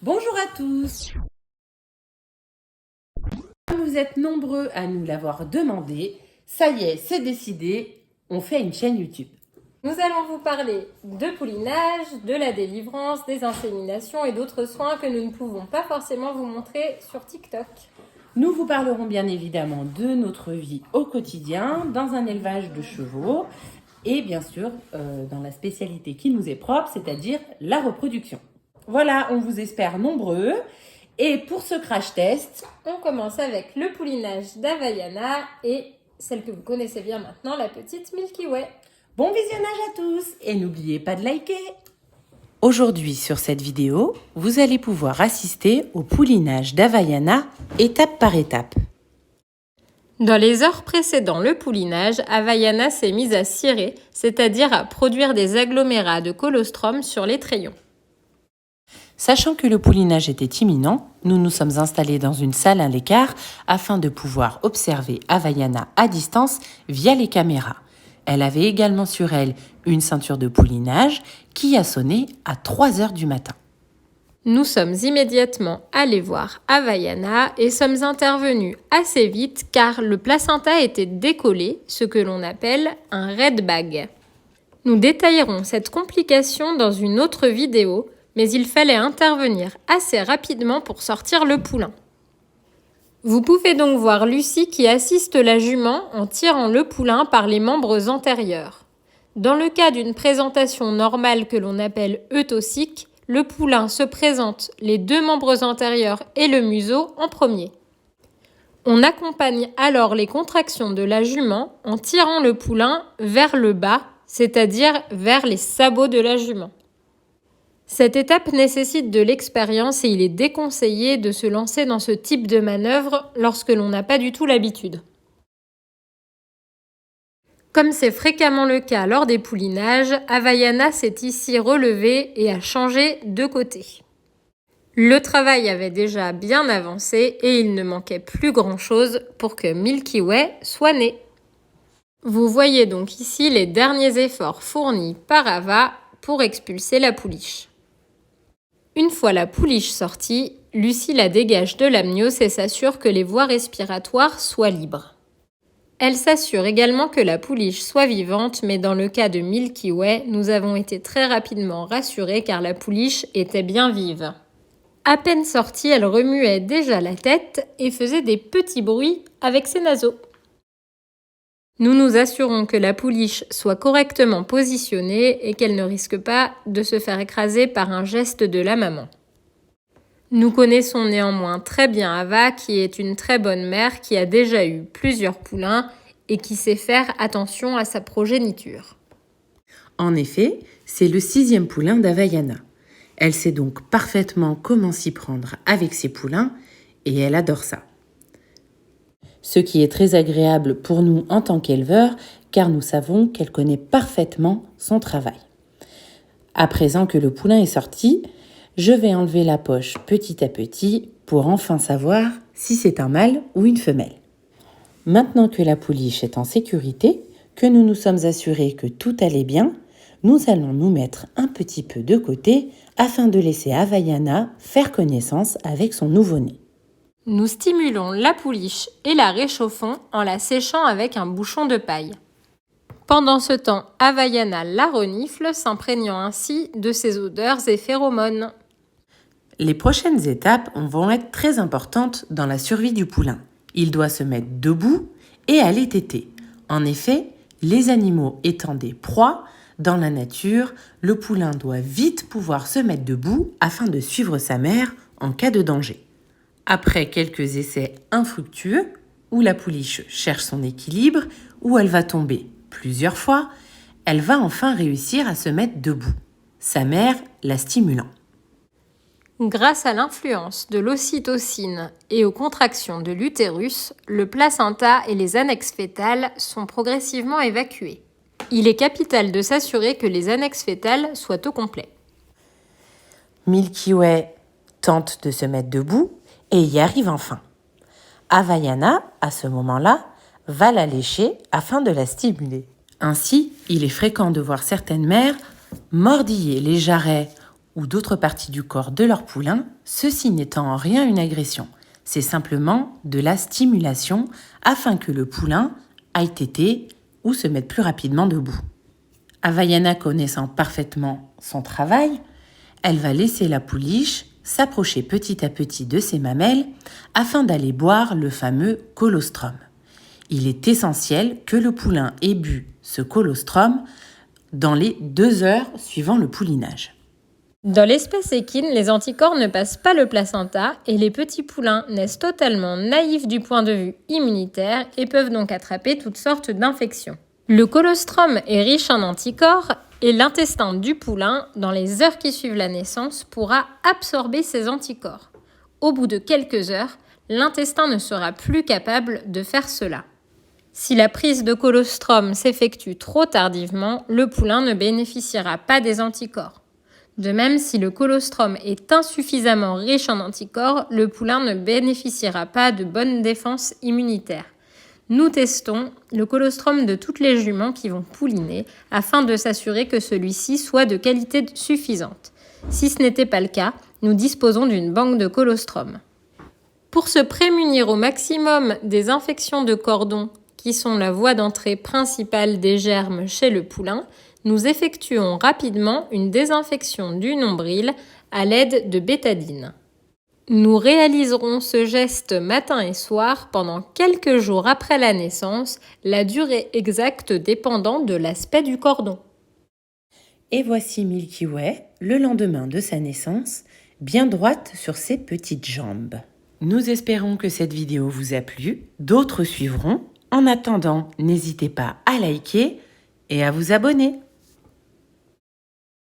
Bonjour à tous. Comme vous êtes nombreux à nous l'avoir demandé, ça y est, c'est décidé, on fait une chaîne YouTube. Nous allons vous parler de poulinage, de la délivrance, des inséminations et d'autres soins que nous ne pouvons pas forcément vous montrer sur TikTok. Nous vous parlerons bien évidemment de notre vie au quotidien, dans un élevage de chevaux et bien sûr dans la spécialité qui nous est propre, c'est-à-dire la reproduction. Voilà, on vous espère nombreux. Et pour ce crash test, on commence avec le poulinage d'Havaiana et celle que vous connaissez bien maintenant, la petite Milky Way. Bon visionnage à tous et n'oubliez pas de liker. Aujourd'hui sur cette vidéo, vous allez pouvoir assister au poulinage d'Havaiana étape par étape. Dans les heures précédant le poulinage, Havaiana s'est mise à cirer, c'est-à-dire à produire des agglomérats de colostrum sur les trayons. Sachant que le poulinage était imminent, nous nous sommes installés dans une salle à l'écart afin de pouvoir observer Havaiana à distance via les caméras. Elle avait également sur elle une ceinture de poulinage qui a sonné à 3 heures du matin. Nous sommes immédiatement allés voir Havaiana et sommes intervenus assez vite car le placenta était décollé, ce que l'on appelle un red bag. Nous détaillerons cette complication dans une autre vidéo, mais il fallait intervenir assez rapidement pour sortir le poulain. Vous pouvez donc voir Lucie qui assiste la jument en tirant le poulain par les membres antérieurs. Dans le cas d'une présentation normale que l'on appelle eutausique, le poulain se présente les 2 membres antérieurs et le museau en premier. On accompagne alors les contractions de la jument en tirant le poulain vers le bas, c'est-à-dire vers les sabots de la jument. Cette étape nécessite de l'expérience et il est déconseillé de se lancer dans ce type de manœuvre lorsque l'on n'a pas du tout l'habitude. Comme c'est fréquemment le cas lors des poulinages, Havaiana s'est ici relevée et a changé de côté. Le travail avait déjà bien avancé et il ne manquait plus grand-chose pour que Milky Way soit née. Vous voyez donc ici les derniers efforts fournis par Hava pour expulser la pouliche. Une fois la pouliche sortie, Lucie la dégage de l'amnios et s'assure que les voies respiratoires soient libres. Elle s'assure également que la pouliche soit vivante, mais dans le cas de Milky Way, nous avons été très rapidement rassurés car la pouliche était bien vive. À peine sortie, elle remuait déjà la tête et faisait des petits bruits avec ses naseaux. Nous nous assurons que la pouliche soit correctement positionnée et qu'elle ne risque pas de se faire écraser par un geste de la maman. Nous connaissons néanmoins très bien Hava, qui est une très bonne mère qui a déjà eu plusieurs poulains et qui sait faire attention à sa progéniture. En effet, c'est le 6e poulain d'Havaiana. Elle sait donc parfaitement comment s'y prendre avec ses poulains et elle adore ça. Ce qui est très agréable pour nous en tant qu'éleveurs, car nous savons qu'elle connaît parfaitement son travail. À présent que le poulain est sorti, je vais enlever la poche petit à petit pour enfin savoir si c'est un mâle ou une femelle. Maintenant que la pouliche est en sécurité, que nous nous sommes assurés que tout allait bien, nous allons nous mettre un petit peu de côté afin de laisser Havaiana faire connaissance avec son nouveau-né. Nous stimulons la pouliche et la réchauffons en la séchant avec un bouchon de paille. Pendant ce temps, Havaiana la renifle, s'imprégnant ainsi de ses odeurs et phéromones. Les prochaines étapes vont être très importantes dans la survie du poulain. Il doit se mettre debout et aller téter. En effet, les animaux étant des proies, dans la nature, le poulain doit vite pouvoir se mettre debout afin de suivre sa mère en cas de danger. Après quelques essais infructueux, où la pouliche cherche son équilibre, où elle va tomber plusieurs fois, elle va enfin réussir à se mettre debout, sa mère la stimulant. Grâce à l'influence de l'ocytocine et aux contractions de l'utérus, le placenta et les annexes fœtales sont progressivement évacués. Il est capital de s'assurer que les annexes fœtales soient au complet. Milky Way tente de se mettre debout et y arrive enfin. Havaiana, à ce moment-là, va la lécher afin de la stimuler. Ainsi, il est fréquent de voir certaines mères mordiller les jarrets ou d'autres parties du corps de leur poulain, ceci n'étant en rien une agression. C'est simplement de la stimulation afin que le poulain aille téter ou se mette plus rapidement debout. Havaiana connaissant parfaitement son travail, elle va laisser la pouliche s'approcher petit à petit de ses mamelles afin d'aller boire le fameux colostrum. Il est essentiel que le poulain ait bu ce colostrum dans les 2 heures suivant le poulinage. Dans l'espèce équine, les anticorps ne passent pas le placenta et les petits poulains naissent totalement naïfs du point de vue immunitaire et peuvent donc attraper toutes sortes d'infections. Le colostrum est riche en anticorps et l'intestin du poulain, dans les heures qui suivent la naissance, pourra absorber ces anticorps. Au bout de quelques heures, l'intestin ne sera plus capable de faire cela. Si la prise de colostrum s'effectue trop tardivement, le poulain ne bénéficiera pas des anticorps. De même, si le colostrum est insuffisamment riche en anticorps, le poulain ne bénéficiera pas de bonne défense immunitaire. Nous testons le colostrum de toutes les juments qui vont pouliner afin de s'assurer que celui-ci soit de qualité suffisante. Si ce n'était pas le cas, nous disposons d'une banque de colostrum. Pour se prémunir au maximum des infections de cordon, qui sont la voie d'entrée principale des germes chez le poulain, nous effectuons rapidement une désinfection du nombril à l'aide de bétadine. Nous réaliserons ce geste matin et soir pendant quelques jours après la naissance, la durée exacte dépendant de l'aspect du cordon. Et voici Milky Way, le lendemain de sa naissance, bien droite sur ses petites jambes. Nous espérons que cette vidéo vous a plu, d'autres suivront. En attendant, n'hésitez pas à liker et à vous abonner.